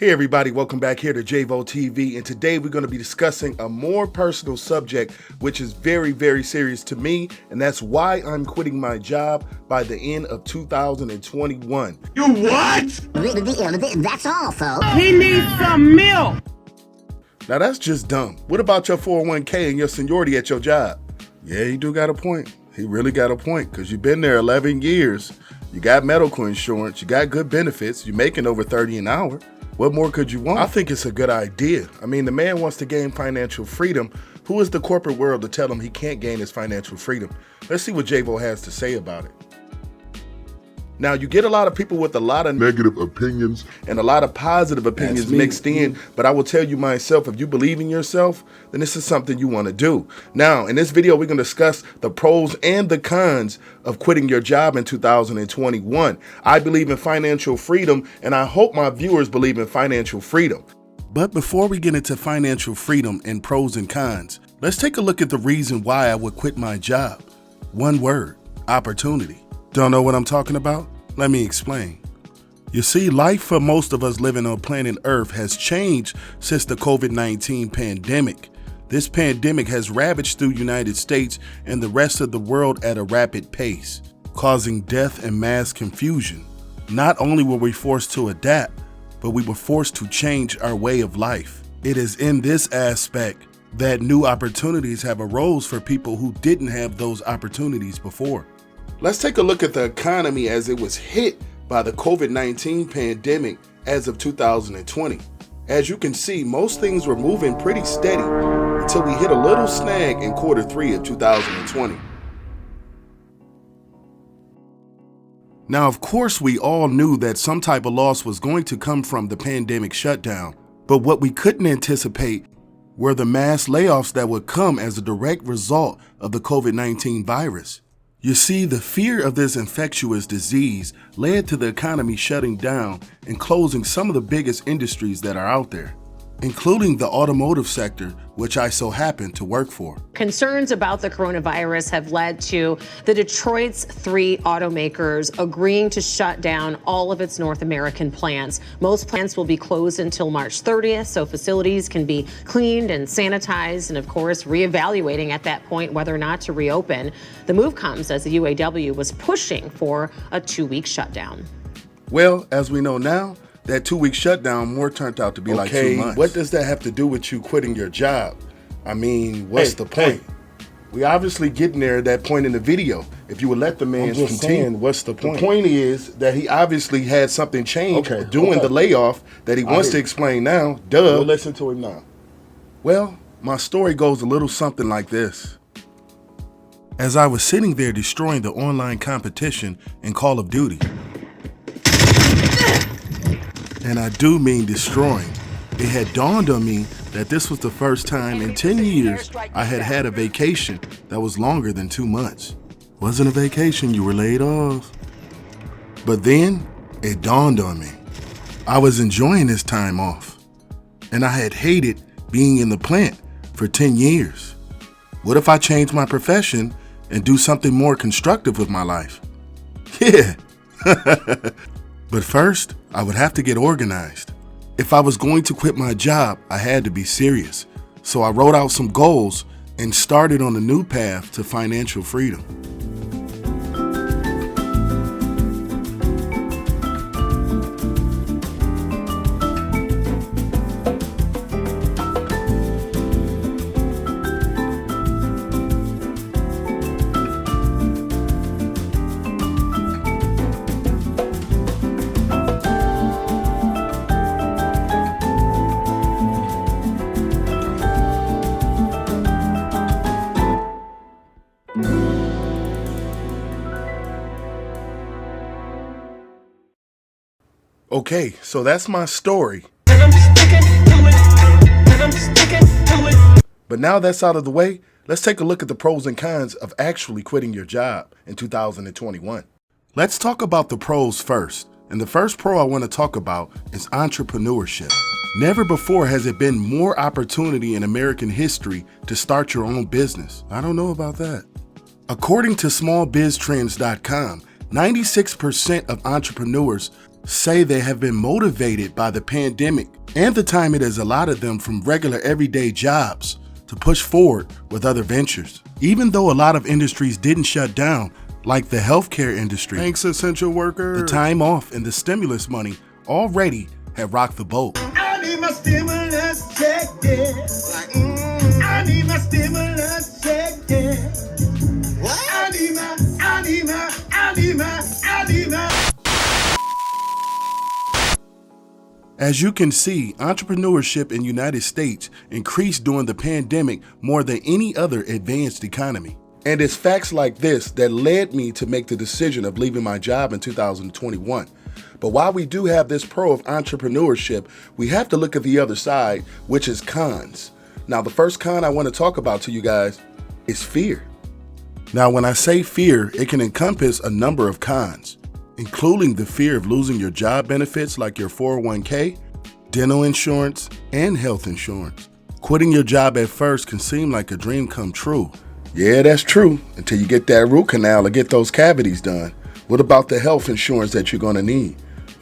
Hey everybody, welcome back here to JVO TV, and today we're going to be discussing a more personal subject which is very, very serious to me, and that's why I'm quitting my job by the end of 2021. You what? That's all, folks. He needs some milk. Now that's just dumb. What about your 401k and your seniority at your job? Yeah, you do got a point. He really got a point, because you've been there 11 years. You got medical insurance, you got good benefits, you're making over $30 an hour. What more could you want? I think it's a good idea. I mean, the man wants to gain financial freedom. Who is the corporate world to tell him he can't gain his financial freedom? Let's see what JVO has to say about it. Now, you get a lot of people with a lot of negative opinions and a lot of positive opinions mixed in, but I will tell you myself, if you believe in yourself, then this is something you want to do. Now, in this video, we're going to discuss the pros and the cons of quitting your job in 2021. I believe in financial freedom, and I hope my viewers believe in financial freedom. But before we get into financial freedom and pros and cons, let's take a look at the reason why I would quit my job. One word: opportunity. Don't know what I'm talking about? Let me explain. You see, life for most of us living on planet Earth has changed since the COVID-19 pandemic. This pandemic has ravaged through the United States and the rest of the world at a rapid pace, causing death and mass confusion. Not only were we forced to adapt, but we were forced to change our way of life. It is in this aspect that new opportunities have arose for people who didn't have those opportunities before. Let's take a look at the economy as it was hit by the COVID-19 pandemic as of 2020. As you can see, most things were moving pretty steady until we hit a little snag in Q3 of 2020. Now, of course, we all knew that some type of loss was going to come from the pandemic shutdown, but what we couldn't anticipate were the mass layoffs that would come as a direct result of the COVID-19 virus. You see, the fear of this infectious disease led to the economy shutting down and closing some of the biggest industries that are out there, including the automotive sector, which I so happen to work for. Concerns about the coronavirus have led to the Detroit's 3 automakers agreeing to shut down all of its North American plants. Most plants will be closed until March 30th, so facilities can be cleaned and sanitized, and of course, reevaluating at that point whether or not to reopen. The move comes as the UAW was pushing for a 2-week shutdown. Well, as we know now, that 2-week shutdown more turned out to be like 2 months. What does that have to do with you quitting your job? I mean, what's the point? We obviously getting there at that point in the video. If you would let the man continue, what's the point? The point is that he obviously had something change doing the layoff that he wants to explain now. Duh. We'll listen to him now. Well, my story goes a little something like this. As I was sitting there destroying the online competition in Call of Duty, and I do mean destroying, it had dawned on me that this was the first time in 10 years I had had a vacation that was longer than 2 months. Wasn't a vacation, you were laid off. But then it dawned on me. I was enjoying this time off, and I had hated being in the plant for 10 years. What if I change my profession and do something more constructive with my life? Yeah. But first, I would have to get organized. If I was going to quit my job, I had to be serious. So I wrote out some goals and started on a new path to financial freedom. Okay, so that's my story. But now that's out of the way, let's take a look at the pros and cons of actually quitting your job in 2021. Let's talk about the pros first. And the first pro I want to talk about is entrepreneurship. Never before has it been more opportunity in American history to start your own business. I don't know about that. According to smallbiztrends.com, 96% of entrepreneurs say they have been motivated by the pandemic and the time it has allotted them from regular everyday jobs to push forward with other ventures. Even though a lot of industries didn't shut down, like the healthcare industry, thanks essential workers, the time off and the stimulus money already have rocked the boat. I need my stimulus check, yeah. I need my stimulus check, yeah. What? I need my. As you can see, entrepreneurship in the United States increased during the pandemic more than any other advanced economy. And it's facts like this that led me to make the decision of leaving my job in 2021. But while we do have this pro of entrepreneurship, we have to look at the other side, which is cons. Now, the first con I want to talk about to you guys is fear. Now, when I say fear, it can encompass a number of cons, including the fear of losing your job benefits like your 401k, dental insurance, and health insurance. Quitting your job at first can seem like a dream come true. Yeah, that's true, until you get that root canal or get those cavities done. What about the health insurance that you're gonna need?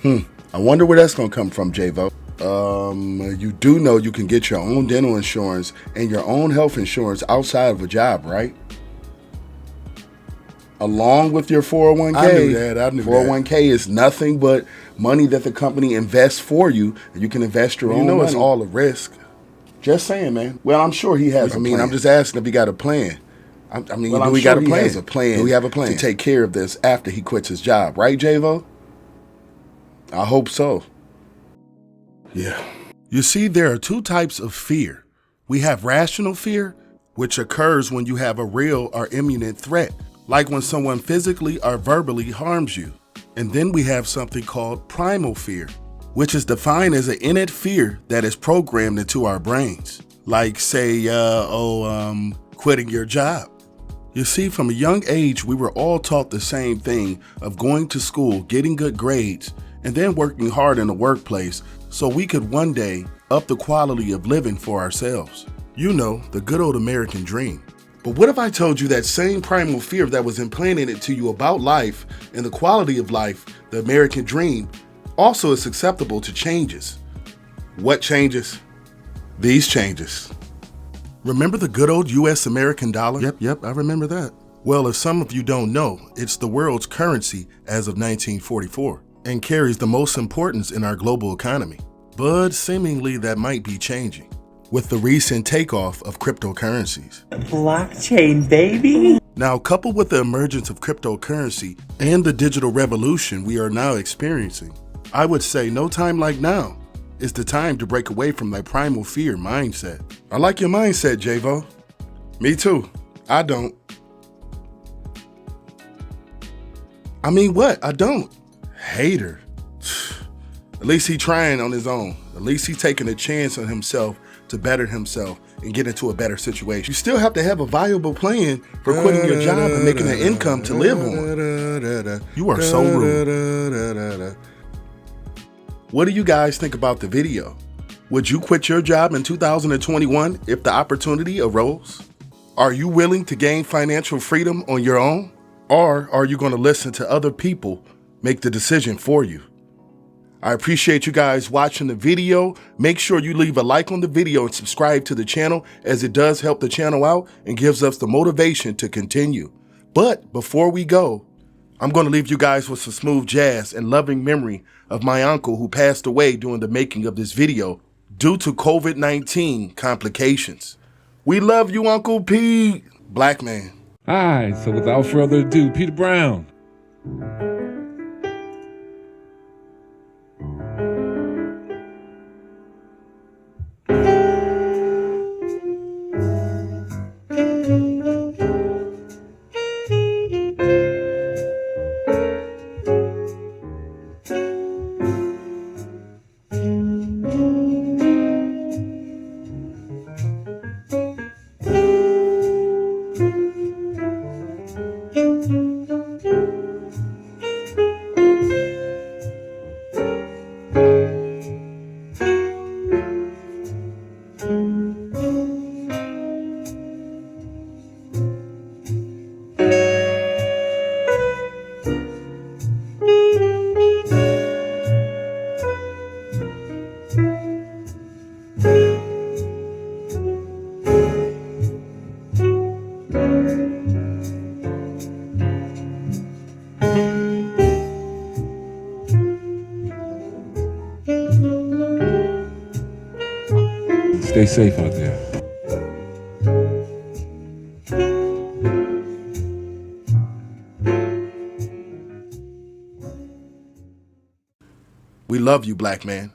I wonder where that's gonna come from, J-Vo. You do know you can get your own dental insurance and your own health insurance outside of a job, right? Along with your 401k. I knew that. 401k is nothing but money that the company invests for you, and you can invest your own money. You know it's all a risk. Just saying, man. Well, I'm sure he has a plan. I'm just asking if he got a plan. Do we got a plan? He has a plan. Do we have a plan to take care of this after he quits his job, right, J-Vo? I hope so. Yeah. You see, there are two types of fear. We have rational fear, which occurs when you have a real or imminent threat, like when someone physically or verbally harms you. And then we have something called primal fear, which is defined as an innate fear that is programmed into our brains. Like say, quitting your job. You see, from a young age, we were all taught the same thing of going to school, getting good grades, and then working hard in the workplace so we could one day up the quality of living for ourselves. You know, the good old American dream. But what if I told you that same primal fear that was implanted into you about life and the quality of life, the American dream, also is susceptible to changes? What changes? These changes. Remember the good old US American dollar? Yep, I remember that. Well, if some of you don't know, it's the world's currency as of 1944 and carries the most importance in our global economy. But seemingly that might be changing with the recent takeoff of cryptocurrencies. Blockchain, baby! Now, coupled with the emergence of cryptocurrency and the digital revolution we are now experiencing, I would say no time like now is the time to break away from that primal fear mindset. I like your mindset, J-Vo. Me too. I don't. I mean, what? I don't. Hater. At least he's trying on his own. At least he's taking a chance on himself to better himself and get into a better situation. You still have to have a viable plan for quitting your job and making an income to live on. You are so rude. What do you guys think about the video? Would you quit your job in 2021 if the opportunity arose? Are you willing to gain financial freedom on your own? Or are you going to listen to other people make the decision for you? I appreciate you guys watching the video. Make sure you leave a like on the video and subscribe to the channel, as it does help the channel out and gives us the motivation to continue. But before we go, I'm going to leave you guys with some smooth jazz and loving memory of my uncle who passed away during the making of this video due to COVID-19 complications. We love you, Uncle Pete. Black man. All right, so without further ado, Peter Brown. stay safe out there. We love you, black man.